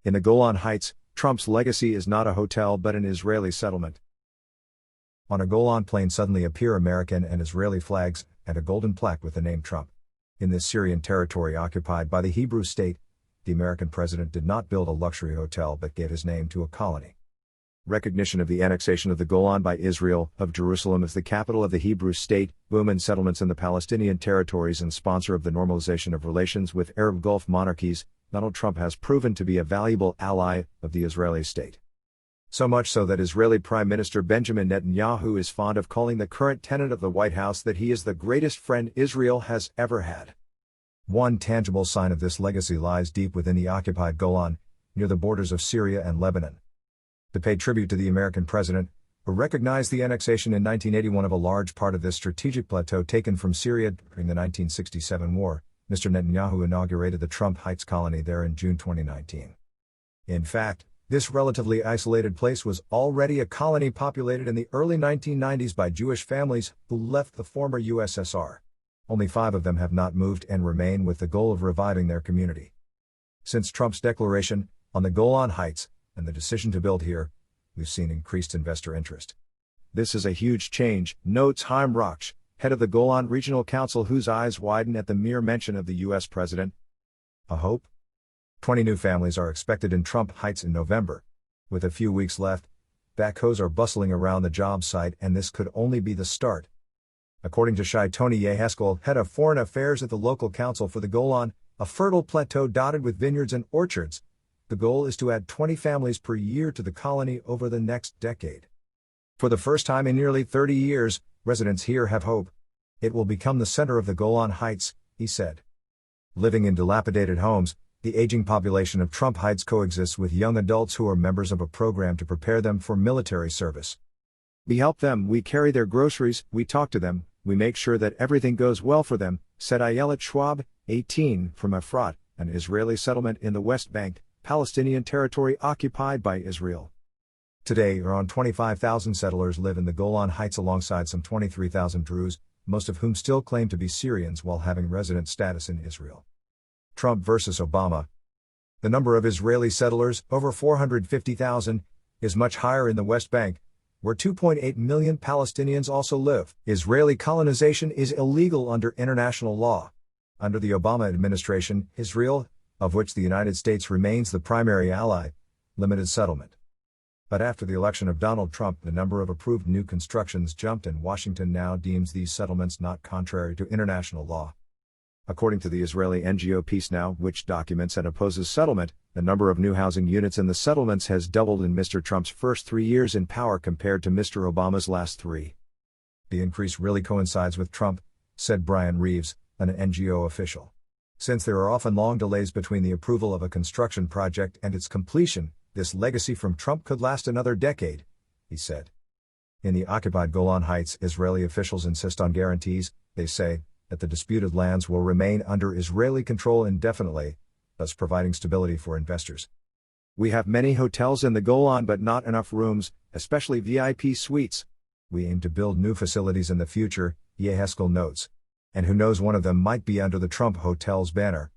In the Golan Heights, Trump's legacy is not a hotel but an Israeli settlement. On a Golan plain suddenly appear American and Israeli flags, and a golden plaque with the name Trump. In this Syrian territory occupied by the Hebrew state, the American president did not build a luxury hotel but gave his name to a colony. Recognition of the annexation of the Golan by Israel, of Jerusalem as the capital of the Hebrew state, boom in settlements in the Palestinian territories and sponsor of the normalization of relations with Arab Gulf monarchies, Donald Trump has proven to be a valuable ally of the Israeli state. So much so that Israeli Prime Minister Benjamin Netanyahu is fond of calling the current tenant of the White House that he is the greatest friend Israel has ever had. One tangible sign of this legacy lies deep within the occupied Golan, near the borders of Syria and Lebanon. To pay tribute to the American president, who recognized the annexation in 1981 of a large part of this strategic plateau taken from Syria during the 1967 war, Mr. Netanyahu inaugurated the Trump Heights colony there in June 2019. In fact, this relatively isolated place was already a colony populated in the early 1990s by Jewish families who left the former USSR. Only 5 of them have not moved and remain with the goal of reviving their community. Since Trump's declaration on the Golan Heights and the decision to build here, we've seen increased investor interest. This is a huge change, notes Chaim Roch, head of the Golan Regional Council, whose eyes widen at the mere mention of the U.S. president. A hope? 20 new families are expected in Trump Heights in November. With a few weeks left, backhoes are bustling around the job site, and this could only be the start. According to Shai Tony Yeheskel, head of foreign affairs at the local council for the Golan, a fertile plateau dotted with vineyards and orchards, the goal is to add 20 families per year to the colony over the next decade. For the first time in nearly 30 years, residents here have hope. It will become the center of the Golan Heights, he said. Living in dilapidated homes, the aging population of Trump Heights coexists with young adults who are members of a program to prepare them for military service. We help them, we carry their groceries, we talk to them, we make sure that everything goes well for them, said Ayelet Schwab, 18, from Efrat, an Israeli settlement in the West Bank, Palestinian territory occupied by Israel. Today, around 25,000 settlers live in the Golan Heights alongside some 23,000 Druze, most of whom still claim to be Syrians while having resident status in Israel. Trump versus Obama. The number of Israeli settlers, over 450,000, is much higher in the West Bank, where 2.8 million Palestinians also live. Israeli colonization is illegal under international law. Under the Obama administration, Israel, of which the United States remains the primary ally, limited settlement. But after the election of Donald Trump, the number of approved new constructions jumped, and Washington now deems these settlements not contrary to international law. According to the Israeli NGO Peace Now, which documents and opposes settlement, the number of new housing units in the settlements has doubled in Mr. Trump's first 3 years in power compared to Mr. Obama's last 3. The increase really coincides with Trump, said Brian Reeves, an NGO official. Since there are often long delays between the approval of a construction project and its completion, this legacy from Trump could last another decade, he said. In the occupied Golan Heights, Israeli officials insist on guarantees. They say that the disputed lands will remain under Israeli control indefinitely, thus providing stability for investors. We have many hotels in the Golan but not enough rooms, especially VIP suites. We aim to build new facilities in the future, Yeheskel notes. And who knows, one of them might be under the Trump Hotels banner.